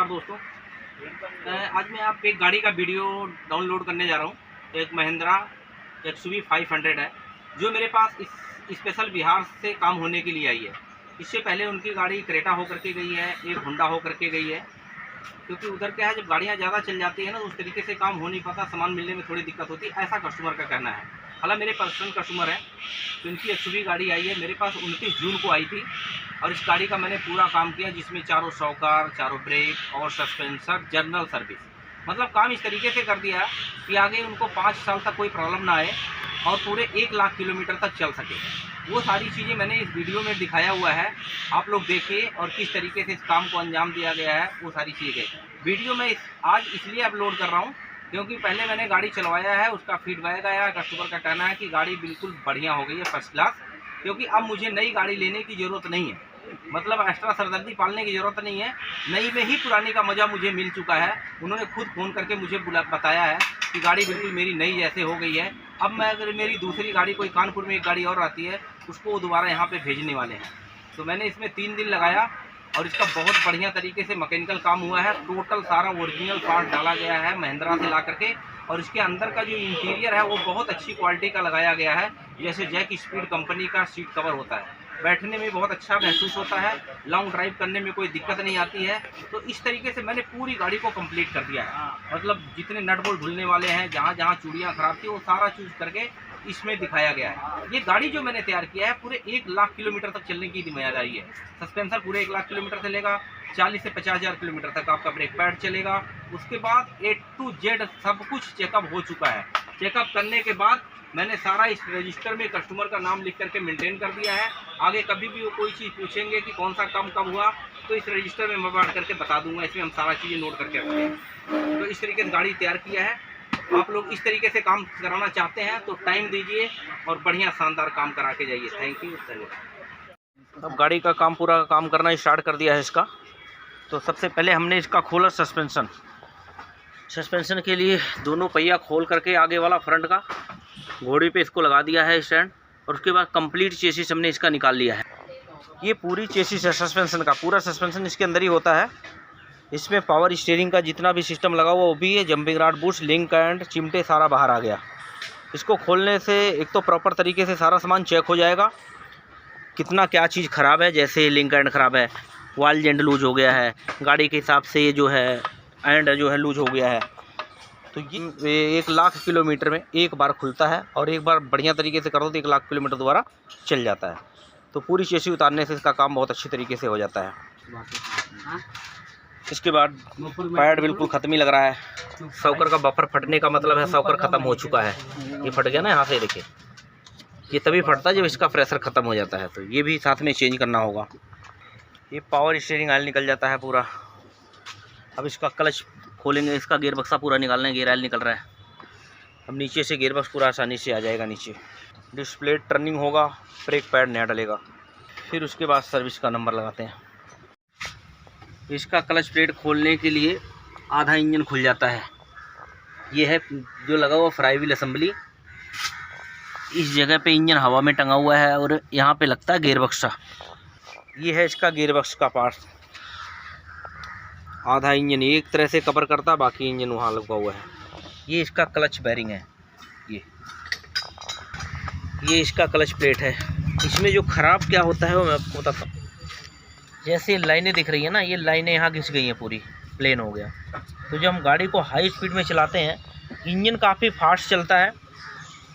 नमस्कार दोस्तों। आज मैं आप एक गाड़ी का वीडियो डाउनलोड करने जा रहा हूँ। एक महिंद्रा XUV 500 है जो मेरे पास इस स्पेशल बिहार से काम होने के लिए आई है। इससे पहले उनकी गाड़ी क्रेटा होकर के गई है, एक होंडा होकर के गई है। क्योंकि उधर क्या है, जब गाड़ियाँ ज़्यादा चल जाती है ना तो उस तरीके से काम हो नहीं पाता, सामान मिलने में थोड़ी दिक्कत होती है, ऐसा कस्टमर का कहना है। हालांकि मेरे पर्सनल कस्टमर है तो इनकी XUV गाड़ी आई है, मेरे पास 29 जून को आई थी और इस गाड़ी का मैंने पूरा काम किया, जिसमें चारों शॉकर, चारों ब्रेक और सस्पेंसर, जनरल सर्विस, मतलब काम इस तरीके से कर दिया कि आगे उनको 5 साल तक कोई प्रॉब्लम ना आए और पूरे 1 लाख किलोमीटर तक चल सके। वो सारी चीज़ें मैंने इस वीडियो में दिखाया हुआ है, आप लोग देखिए और किस तरीके से इस काम को अंजाम दिया गया है। वो सारी चीज़ें वीडियो में आज इसलिए अपलोड कर रहा हूँ क्योंकि पहले मैंने गाड़ी चलवाया है, उसका फीडबैक आया, कस्टमर का कहना है कि गाड़ी बिल्कुल बढ़िया हो गई है, फर्स्ट क्लास। क्योंकि अब मुझे नई गाड़ी लेने की ज़रूरत नहीं है, मतलब एक्स्ट्रा सरदर्दी पालने की ज़रूरत नहीं है, नई में ही पुरानी का मज़ा मुझे मिल चुका है। उन्होंने खुद फ़ोन करके मुझे बताया है कि गाड़ी बिल्कुल मेरी नई जैसे हो गई है। अब मैं अगर मेरी दूसरी गाड़ी, कोई कानपुर में एक गाड़ी और आती है, उसको वो दोबारा यहाँ पे भेजने वाले हैं। तो मैंने इसमें 3 दिन लगाया और इसका बहुत बढ़िया तरीके से मैकेनिकल काम हुआ है। टोटल सारा ओरिजिनल पार्ट डाला गया है महिंद्रा से ला करके, और इसके अंदर का जो इंटीरियर है वो बहुत अच्छी क्वालिटी का लगाया गया है, जैसे जैक स्पीड कंपनी का सीट कवर होता है। बैठने में बहुत अच्छा महसूस होता है, लॉन्ग ड्राइव करने में कोई दिक्कत नहीं आती है। तो इस तरीके से मैंने पूरी गाड़ी को कंप्लीट कर दिया है, मतलब जितने नट बोल्ट धुलने वाले हैं, जहाँ जहाँ चूड़ियाँ खराब थी, वो सारा चूज करके इसमें दिखाया गया है। ये गाड़ी जो मैंने तैयार किया है पूरे 1 लाख किलोमीटर तक चलने की जिम्मेदारी है। सस्पेंसर पूरे 1 लाख किलोमीटर चलेगा, 40 से 50 हज़ार किलोमीटर तक आपका ब्रेक पैड चलेगा। उसके बाद A to Z सब कुछ चेकअप हो चुका है। चेकअप करने के बाद मैंने सारा इस रजिस्टर में कस्टमर का नाम लिख करके मेंटेन कर दिया है। आगे कभी भी वो कोई चीज़ पूछेंगे कि कौन सा काम कब हुआ, तो इस रजिस्टर में मैं बांट करके बता दूंगा। इसमें हम सारा चीज़ें नोट करके रखते हैं। तो इस तरीके से गाड़ी तैयार किया है। आप लोग इस तरीके से काम कराना चाहते हैं तो टाइम दीजिए और बढ़िया शानदार काम करा के जाइए। थैंक यू, धन्यवाद। अब गाड़ी का काम पूरा काम करना स्टार्ट कर दिया है इसका। तो सबसे पहले हमने इसका खोला सस्पेंशन के लिए दोनों पहिया खोल करके आगे वाला फ्रंट का घोड़ी पे इसको लगा दिया है स्टैंड, और उसके बाद कंप्लीट चेसिस हमने इसका निकाल लिया है। ये पूरी चेसिस है सस्पेंशन का, पूरा सस्पेंशन इसके अंदर ही होता है। इसमें पावर स्टीयरिंग का जितना भी सिस्टम लगा हुआ वो भी है, jumping rod, boost, link and चिमटे सारा बाहर आ गया। इसको खोलने से एक तो प्रॉपर तरीके से सारा सामान चेक हो जाएगा, कितना क्या चीज़ ख़राब है। जैसे लिंक एंड ख़राब है, वाल जेंड लूज हो गया है, गाड़ी के हिसाब से ये जो है एंड जो है लूज हो गया है। तो ये 1 लाख किलोमीटर में एक बार खुलता है, और एक बार बढ़िया तरीके से कर दो तो 1 लाख किलोमीटर दोबारा चल जाता है। तो पूरी चेसी उतारने से इसका काम बहुत अच्छी तरीके से हो जाता है। इसके बाद पैड बिल्कुल ख़त्म ही लग रहा है। सॉकर का बफर फटने का मतलब है सॉकर ख़त्म हो चुका है। ये फट गया ना, यहाँ से देखिए, ये तभी फटता है जब इसका प्रेशर ख़त्म हो जाता है। तो ये भी साथ में चेंज करना होगा। ये पावर स्टीयरिंग ऑयल निकल जाता है पूरा। अब इसका क्लच खोलेंगे, इसका गियर बक्सा पूरा निकालना है, गियर ऑयल निकल रहा है। अब नीचे से गियर बक्स पूरा आसानी से आ जाएगा नीचे। डिस्प्ले टर्निंग होगा, ब्रेक पैड नया डलेगा। फिर उसके बाद सर्विस का नंबर लगाते हैं। इसका क्लच प्लेट खोलने के लिए आधा इंजन खुल जाता है। ये है जो लगा हुआ फ्राई व्हील असेंबली, इस जगह पे इंजन हवा में टंगा हुआ है और यहाँ पे लगता है गियर बक्सा। ये है इसका गियर बक्स का पार्ट। आधा इंजन एक तरह से कवर करता है, बाकी इंजन वहाँ लगा हुआ है। ये इसका क्लच बेरिंग है, ये इसका क्लच प्लेट है। इसमें जो ख़राब क्या होता है वो मैं आपको बताता हूँ। जैसे लाइनें दिख रही है ना, ये लाइनें यहाँ घिस गई हैं, पूरी प्लेन हो गया। तो जब हम गाड़ी को हाई स्पीड में चलाते हैं, इंजन काफ़ी फास्ट चलता है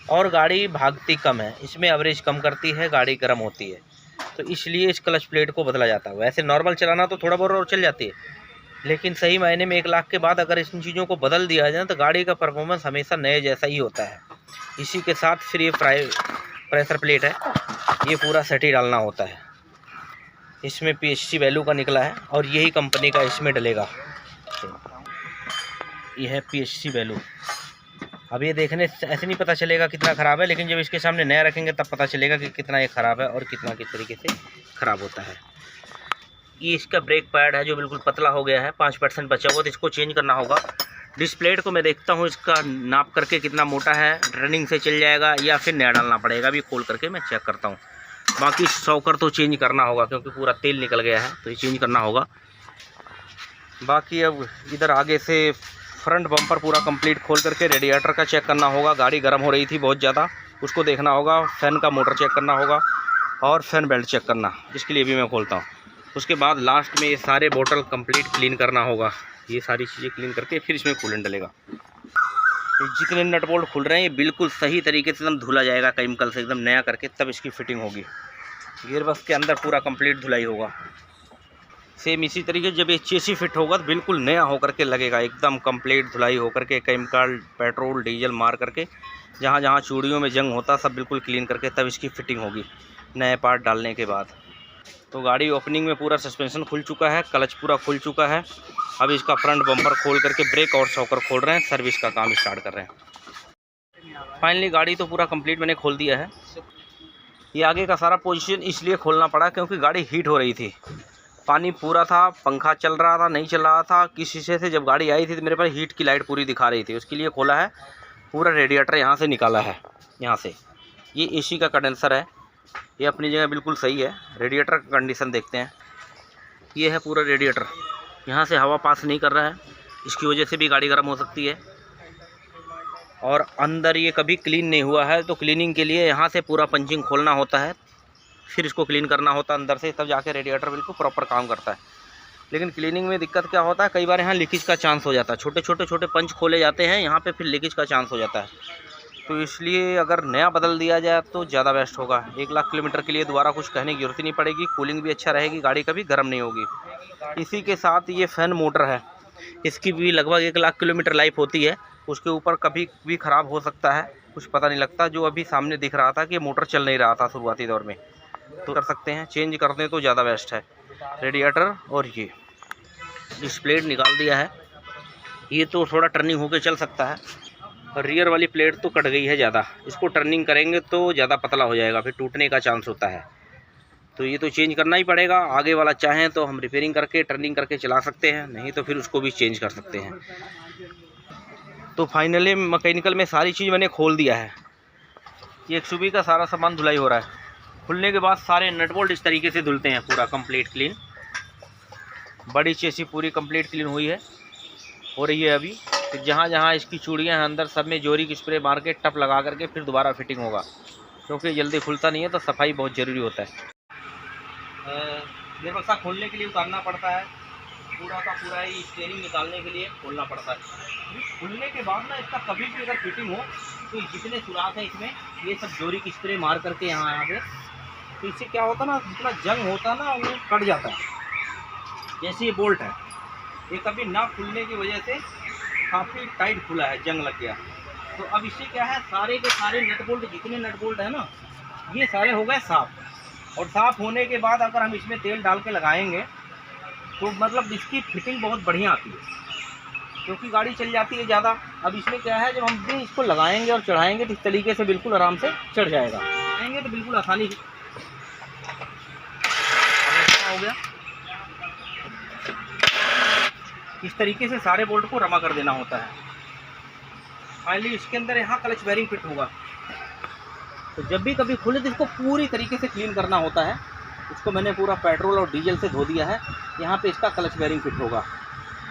और गाड़ी भागती कम है, इसमें एवरेज कम करती है, गाड़ी गर्म होती है। तो इसलिए इस क्लच प्लेट को बदला जाता है। वैसे नॉर्मल चलाना तो थोड़ा बहुत और चल जाती है, लेकिन सही मायने में 1 लाख के बाद अगर इन चीज़ों को बदल दिया जाए तो गाड़ी का परफॉर्मेंस हमेशा नए जैसा ही होता है। इसी के साथ फिर ये प्रेशर प्लेट है, ये पूरा सेट ही डालना होता है। इसमें PHC वैल्यू का निकला है और यही कंपनी का इसमें डलेगा। ये है PHC वैल्यू। अब ये देखने से ऐसे नहीं पता चलेगा कितना ख़राब है, लेकिन जब इसके सामने नया रखेंगे तब पता चलेगा कि कितना ये ख़राब है और कितना किस तरीके से ख़राब होता है। ये इसका ब्रेक पैड है जो बिल्कुल पतला हो गया है, 5% बचा हुआ, तो इसको चेंज करना होगा। डिस्प्लेट को मैं देखता हूँ इसका नाप करके कितना मोटा है, रनिंग से चल जाएगा या फिर नया डालना पड़ेगा, अभी खोल करके मैं चेक करता हूँ। बाकी शॉकर तो चेंज करना होगा क्योंकि पूरा तेल निकल गया है, तो ये चेंज करना होगा। बाकी अब इधर आगे से फ्रंट बम्पर पूरा कंप्लीट खोल करके रेडिएटर का चेक करना होगा। गाड़ी गर्म हो रही थी बहुत ज़्यादा, उसको देखना होगा। फ़ैन का मोटर चेक करना होगा और फ़ैन बेल्ट चेक करना, जिसके लिए भी मैं खोलता हूँ। उसके बाद लास्ट में ये सारे बोतल कंप्लीट क्लीन करना होगा। ये सारी चीज़ें क्लीन करके फिर इसमें कूलेंट डलेगा। जितने नट बोल्ट खुल रहे हैं ये बिल्कुल सही तरीके से एकदम धुला जाएगा केमिकल से, एकदम नया करके, तब इसकी फ़िटिंग होगी। गियर बक्स के अंदर पूरा कंप्लीट धुलाई होगा। सेम इसी तरीके जब ये चेसी फिट होगा तो बिल्कुल नया होकर के लगेगा, एकदम कंप्लीट धुलाई होकर के, केमिकल पेट्रोल डीजल मार करके, जहाँ जहाँ चूड़ियों में जंग होता सब बिल्कुल क्लीन करके तब इसकी फ़िटिंग होगी नए पार्ट डालने के बाद। तो गाड़ी ओपनिंग में पूरा सस्पेंशन खुल चुका है, क्लच पूरा खुल चुका है। अब इसका फ्रंट बम्पर खोल करके ब्रेक और शॉकर खोल रहे हैं, सर्विस का काम स्टार्ट कर रहे हैं। फाइनली गाड़ी तो पूरा कंप्लीट मैंने खोल दिया है। ये आगे का सारा पोजीशन इसलिए खोलना पड़ा क्योंकि गाड़ी हीट हो रही थी, पानी पूरा था, पंखा चल रहा था नहीं चल रहा था। किस शीशे से जब गाड़ी आई थी तो मेरे पास हीट की लाइट पूरी दिखा रही थी, उसके लिए खोला है। पूरा रेडिएटर यहाँ से निकाला है, यहाँ से। ये एसी का कंडेंसर है, ये अपनी जगह बिल्कुल सही है। रेडिएटर का कंडीशन देखते हैं। ये है पूरा रेडिएटर, यहाँ से हवा पास नहीं कर रहा है, इसकी वजह से भी गाड़ी गर्म हो सकती है। और अंदर ये कभी क्लीन नहीं हुआ है, तो क्लीनिंग के लिए यहाँ से पूरा पंचिंग खोलना होता है, फिर इसको क्लीन करना होता है अंदर से, तब जाके रेडिएटर बिल्कुल प्रॉपर काम करता है। लेकिन क्लीनिंग में दिक्कत क्या होता है, कई बार यहाँ लीकेज का चांस हो जाता है। छोटे पंच खोले जाते हैं यहाँ पे, फिर लीकेज का चांस हो जाता है। तो इसलिए अगर नया बदल दिया जाए तो ज़्यादा बेस्ट होगा। 1 लाख किलोमीटर के लिए दोबारा कुछ कहने की जरूरत ही नहीं पड़ेगी, कूलिंग भी अच्छा रहेगी, गाड़ी कभी गर्म नहीं होगी। इसी के साथ ये फ़ैन मोटर है, इसकी भी लगभग 1 लाख किलोमीटर लाइफ होती है। उसके ऊपर कभी भी ख़राब हो सकता है, कुछ पता नहीं लगता। जो अभी सामने दिख रहा था कि मोटर चल नहीं रहा था शुरुआती दौर में, तो कर सकते हैं, चेंज कर दें तो ज़्यादा बेस्ट है। रेडिएटर और ये प्लेट निकाल दिया है, ये तो थोड़ा टर्निंग होकर चल सकता है। और रियर वाली प्लेट तो कट गई है ज़्यादा, इसको टर्निंग करेंगे तो ज़्यादा पतला हो जाएगा, फिर टूटने का चांस होता है। तो ये तो चेंज करना ही पड़ेगा। आगे वाला चाहें तो हम रिपेयरिंग करके टर्निंग करके चला सकते हैं, नहीं तो फिर उसको भी चेंज कर सकते हैं। तो फाइनली मैकेनिकल में सारी चीज़ मैंने खोल दिया है। ये एक्सयूवी का सारा सामान धुलाई हो रहा है। खुलने के बाद सारे नट बोल्ट इस तरीके से धुलते हैं, पूरा कंप्लीट क्लीन। बड़ी चेसी पूरी कंप्लीट क्लीन हुई है, हो रही है अभी। फिर जहाँ जहाँ इसकी चूड़ियाँ हैं अंदर सब में जोरी की स्प्रे मार के टप लगा करके फिर दोबारा फिटिंग होगा, क्योंकि जल्दी खुलता नहीं है, तो सफाई बहुत ज़रूरी होता है। ये बक्सा खोलने के लिए उतारना पड़ता है, पूरा का पूरा ही स्टेयरिंग निकालने के लिए खोलना पड़ता है। खुलने के बाद ना इसका कभी भी अगर फिटिंग हो तो जितने सुराख हैं इसमें ये सब जोरी की स्प्रे मार करके यहाँ आगे, तो इससे क्या होता है ना, जितना जंग होता है ना वो कट जाता है। जैसे ये बोल्ट है, ये कभी ना खुलने की वजह से काफ़ी टाइट खुला है, जंग लग गया। तो अब इससे क्या है, सारे के सारे नट बोल्ट, जितने नट बोल्ट है ना, ये सारे हो गए साफ़। और साफ़ होने के बाद अगर हम इसमें तेल डाल के लगाएंगे तो मतलब इसकी फिटिंग बहुत बढ़िया आती है, क्योंकि गाड़ी चल जाती है ज़्यादा। अब इसमें क्या है, जब हम भी इसको लगाएंगे और चढ़ाएंगे तो इस तरीके से बिल्कुल आराम से चढ़ जाएगा, आएंगे तो बिल्कुल आसानी से हो गया। इस तरीके से सारे बोल्ट को रमा कर देना होता है। फाइनली इसके अंदर यहाँ क्लच बेरिंग फिट होगा, तो जब भी कभी खुले तो इसको पूरी तरीके से क्लीन करना होता है। इसको मैंने पूरा पेट्रोल और डीजल से धो दिया है। यहाँ पे इसका क्लच बेरिंग फिट होगा,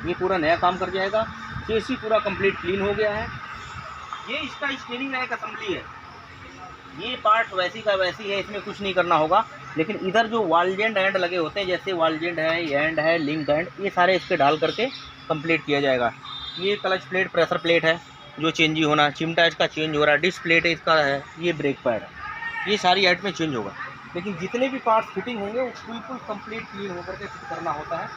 ये पूरा नया काम कर जाएगा। चेसी पूरा कंप्लीट क्लीन हो गया है। ये इसका स्टीयरिंग रैक असेंबली है, ये पार्ट वैसी का वैसी है, इसमें कुछ नहीं करना होगा। लेकिन इधर जो वॉल जेंट एंड लगे होते हैं, जैसे वॉल जेंट है, एंड है, लिंक एंड, ये सारे इस पर डाल करके कंप्लीट किया जाएगा। ये क्लच प्लेट, प्रेशर प्लेट है जो चेंज ही होना, चिमटा इसका चेंज हो रहा है, डिस्क प्लेट इसका है, ये ब्रेक पैड है, ये सारी आइट में चेंज होगा। लेकिन जितने भी पार्ट फिटिंग होंगे वो बिल्कुल कंप्लीट क्लीन होकर के फिट करना होता है,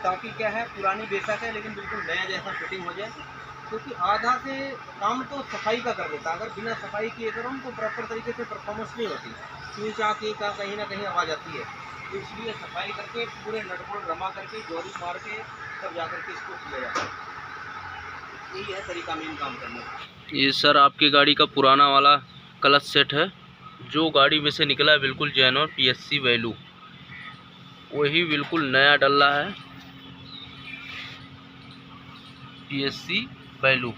ताकि क्या है, पुरानी बेशक है लेकिन बिल्कुल नया जैसा फिटिंग हो जाए। क्योंकि आधा से काम तो सफाई का कर देता है, अगर बिना सफाई किए करो तो प्रॉपर तरीके से परफॉर्मेंस नहीं होती, स्विच आके का कहीं ना कहीं आवाज़ आती है। तो इसलिए सफाई करके पूरे नट बोल्ट रमा करके जोरी मार के तब जा करके इसको किया जाता है। यही है तरीका मेन काम करने का। ये सर आपकी गाड़ी का पुराना वाला क्लच सेट है, जो गाड़ी में से निकला है बिल्कुल जेन्युइन PSC वैल्यू, वही बिल्कुल नया डल रहा है। PSC वैल्यू,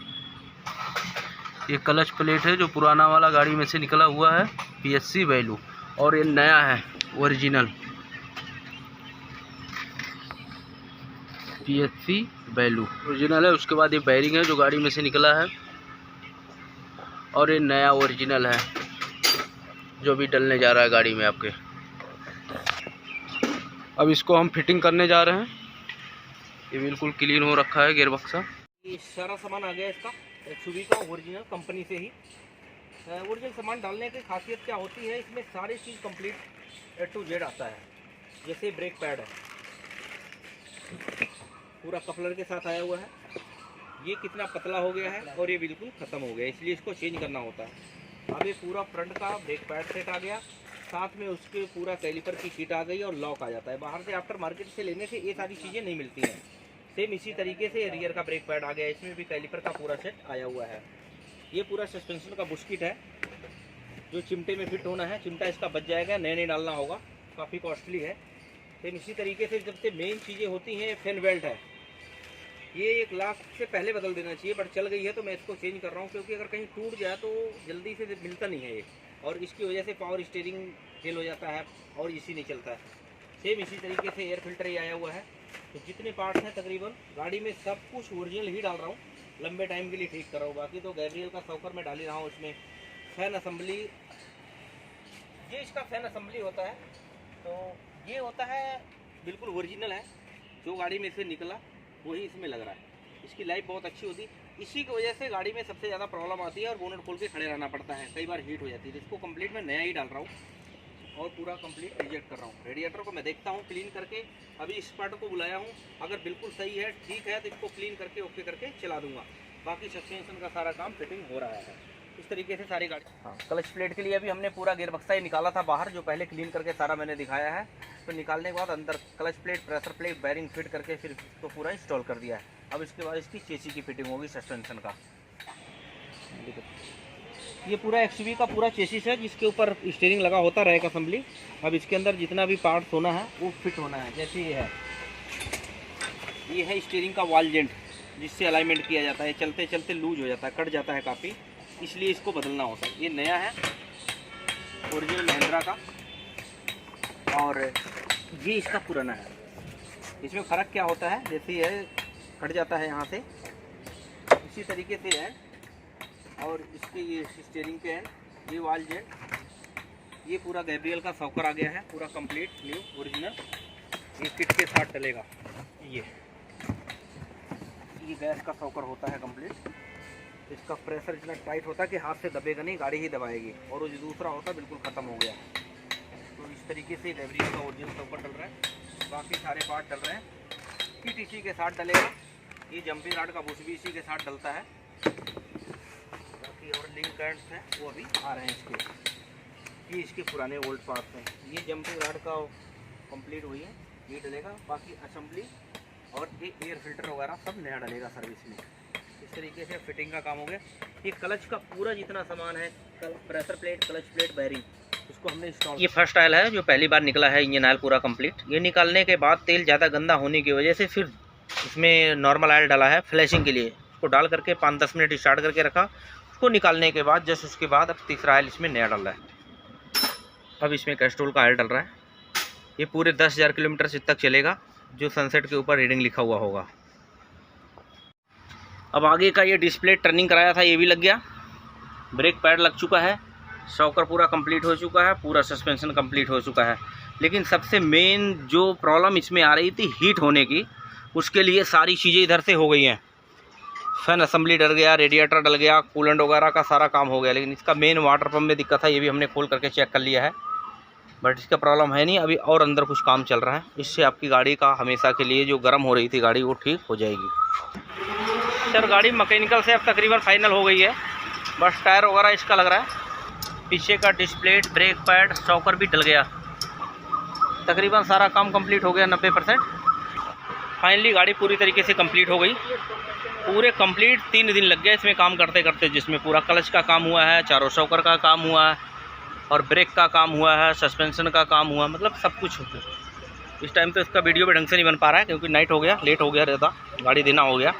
ये क्लच प्लेट है जो पुराना वाला गाड़ी में से निकला हुआ है, PSC वैल्यू, और ये नया है ओरिजिनल। PSC वैल्यू ओरिजिनल है। उसके बाद ये बैरिंग है जो गाड़ी में से निकला है, और ये नया ओरिजिनल है जो भी डलने जा रहा है गाड़ी में आपके। अब इसको हम फिटिंग करने जा रहे हैं। ये बिल्कुल क्लीन हो रखा है गियर बक्सा। ये सारा सामान आ गया इसका एक्सयूवी का ओरिजिनल कंपनी से ही। ओरिजिनल सामान डालने की खासियत क्या होती है, इसमें सारी चीज़ कंप्लीट A to Z आता है। जैसे ब्रेक पैड है पूरा कपलर के साथ आया हुआ है, ये कितना पतला हो गया है और ये बिल्कुल ख़त्म हो गया, इसलिए इसको चेंज करना होता है। अब ये पूरा फ्रंट का ब्रेक पैड सेट आ गया, साथ में उसके पूरा कैलिपर की किट आ गई और लॉक आ जाता है। बाहर से आफ्टर मार्केट से लेने से ये सारी चीज़ें नहीं मिलती हैं। सेम इसी तरीके से रियर का ब्रेक पैड आ गया, इसमें भी कैलिपर का पूरा सेट आया हुआ है। ये पूरा सस्पेंशन का बुश किट है जो चिमटे में फिट होना है, चिमटा इसका बच जाएगा, नए नहीं डालना होगा, काफ़ी कॉस्टली है। सेम इसी तरीके से जब से मेन चीज़ें होती हैं, फैन बेल्ट है, ये 1 लाख से पहले बदल देना चाहिए, बट चल गई है तो मैं इसको चेंज कर रहा हूँ, क्योंकि अगर कहीं टूट जाए तो जल्दी से मिलता नहीं है ये, और इसकी वजह से पावर स्टीयरिंग फेल हो जाता है और इसी नहीं चलता है। सेम इसी तरीके से एयर फिल्टर ही आया हुआ है। तो जितने पार्ट्स हैं तकरीबन गाड़ी में सब कुछ ओरिजिनल ही डाल रहा हूँ, लंबे टाइम के लिए ठीक कर रहा हूँ। बाकी तो गैब्रियल का शॉकर मैं डाल ही रहा हूँ। इसमें फैन असेंबली, ये इसका फैन असेंबली होता है, तो ये होता है बिल्कुल ओरिजिनल है, जो गाड़ी में से निकला वही इसमें लग रहा है। इसकी लाइफ बहुत अच्छी होती है, इसी की वजह से गाड़ी में सबसे ज़्यादा प्रॉब्लम आती है और बोनट खोल के खड़े रहना पड़ता है, कई बार हीट हो जाती है। इसको कंप्लीट मैं नया ही डाल रहा हूँ और पूरा कंप्लीट रिजेक्ट कर रहा हूँ। रेडिएटर को मैं देखता हूँ क्लीन करके, अभी इस पार्ट को बुलाया हूँ, अगर बिल्कुल सही है ठीक है तो इसको क्लीन करके ओके करके चला दूँगा। बाकी सस्पेंशन का सारा काम फिटिंग हो रहा है इस तरीके से सारी गाड़ी। हाँ, क्लच प्लेट के लिए अभी हमने पूरा गियर बक्सा ही निकाला था बाहर, जो पहले क्लीन करके सारा मैंने दिखाया है। तो निकालने के बाद अंदर clutch plate, pressure plate, bearing fit करके फिर इसको पूरा इंस्टॉल कर दिया है। अब इसके बाद इसकी चेसी की फिटिंग होगी सस्पेंशन का। ये पूरा एक्सयूवी का पूरा चेसिस है जिसके ऊपर स्टीयरिंग लगा होता रैक असेंबली। अब इसके अंदर जितना भी पार्ट्स होना है वो फिट होना है। जैसे ये है स्टीयरिंग का वॉल जेंट, जिससे अलाइनमेंट किया जाता है, चलते चलते लूज हो जाता है, कट जाता है काफ़ी, इसलिए इसको बदलना होता है। ये नया है ओरिजिनल महिंद्रा का, और ये इसका पुराना है। इसमें फ़र्क क्या होता है, जैसे ये कट जाता है यहाँ से, इसी तरीके से है, और इसके ये स्टीयरिंग के एंड, ये वॉल जेंट, ये पूरा गैब्रियल का शॉकर आ गया है, पूरा कंप्लीट न्यू ओरिजिनल, ये किट के साथ डलेगा। ये गैस का शॉकर होता है कंप्लीट, इसका प्रेशर इतना टाइट होता है कि हाथ से दबेगा नहीं, गाड़ी ही दबाएगी, और वो जो दूसरा होता है बिल्कुल ख़त्म हो गया। तो इस तरीके से गैब्रियल का ओरिजिनल शॉकर डल रहा है, बाकी सारे पार्ट डल रहे हैं, किट इसी के साथ डलेगा। ये जंपिंग रॉड का बुश भी इसी के साथ डलता है, बाकी और लिंक कैंड्स हैं वो अभी आ रहे हैं इसके। ये इसके पुराने ओल्ड पार्ट्स हैं। ये जंपिंग रॉड का कंप्लीट हुई है, ये डलेगा, बाकी असेंबली और ये एयर फिल्टर वगैरह सब नया डलेगा सर्विस में। इस तरीके से फिटिंग का काम हो गया। ये क्लच का पूरा जितना सामान है, pressure plate, clutch plate, bearing, इसको हमने इंस्टॉल। ये फर्स्ट ऑयल है जो पहली बार निकला है, इंजन ऑयल पूरा कंप्लीट। ये निकालने के बाद तेल ज़्यादा गंदा होने की वजह से फिर इसमें नॉर्मल ऑयल डाला है फ्लैशिंग के लिए। उसको डाल करके 5-10 मिनट स्टार्ट करके रखा, उसको निकालने के बाद जस्ट उसके बाद अब तीसरा ऑयल इसमें नया डाल रहा है। अब इसमें कैस्ट्रोल का ऑयल डल रहा है। ये पूरे 10,000 किलोमीटर तक चलेगा, जो सनसेट के ऊपर रीडिंग लिखा हुआ होगा। अब आगे का ये डिस्प्ले टर्निंग कराया था, ये भी लग गया, ब्रेक पैड लग चुका है, शॉकर पूरा कंप्लीट हो चुका है, पूरा सस्पेंशन कंप्लीट हो चुका है। लेकिन सबसे मेन जो प्रॉब्लम इसमें आ रही थी हीट होने की, उसके लिए सारी चीज़ें इधर से हो गई हैं। फैन असेंबली डल गया, रेडिएटर डल गया, कूलेंट वगैरह का सारा काम हो गया। लेकिन इसका मेन वाटर पम्प में दिक्कत था, ये भी हमने खोल करके चेक कर लिया है, बट इसका प्रॉब्लम है नहीं। अभी और अंदर कुछ काम चल रहा है, इससे आपकी गाड़ी का हमेशा के लिए जो गर्म हो रही थी गाड़ी वो ठीक हो जाएगी। सर गाड़ी मैकेनिकल से अब तकरीबन फाइनल हो गई है, बस टायर वगैरह इसका लग रहा है, पीछे का डिस्प्ले, ब्रेक पैड, शॉकर भी डल गया, तकरीबन सारा काम कंप्लीट हो गया 90%। फाइनली गाड़ी पूरी तरीके से कंप्लीट हो गई। पूरे कंप्लीट 3 दिन लग गए इसमें काम करते करते, जिसमें पूरा क्लच का काम हुआ है, चारों शॉकर का काम हुआ है, और ब्रेक का काम हुआ है, सस्पेंशन का काम हुआ, मतलब सब कुछ होता है। इस टाइम तो इसका वीडियो भी ढंग से नहीं बन पा रहा है क्योंकि नाइट हो गया, लेट हो गया रहता, गाड़ी देना हो गया।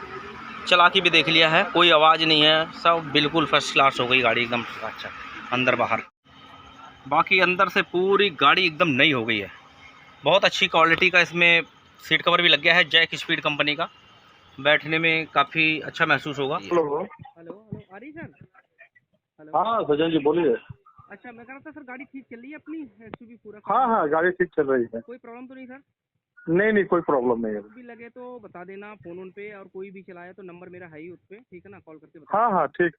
चला के भी देख लिया है, कोई आवाज़ नहीं है, सब बिल्कुल फर्स्ट क्लास हो गई गाड़ी, एकदम अच्छा अंदर बाहर। बाकी अंदर से पूरी गाड़ी एकदम नई हो गई है, बहुत अच्छी क्वालिटी का इसमें सीट कवर भी लग गया है जैक स्पीड कंपनी का, बैठने में काफ़ी अच्छा महसूस होगा। हेलो। हेलो हेलो, आ रही सर? हेलो। हाँ सज्जन जी बोलिए। अच्छा, मैं कह रहा था सर, गाड़ी ठीक चल रही है अपनी एसयूवी पूरा? हाँ हाँ गाड़ी ठीक चल रही है। कोई प्रॉब्लम तो नहीं सर? नहीं नहीं कोई प्रॉब्लम नहीं है। कुछ भी लगे तो बता देना फ़ोन पे, और कोई भी चलाए तो नंबर मेरा है ही उस पे, ठीक है ना, कॉल करके बता हाँ हाँ ठीक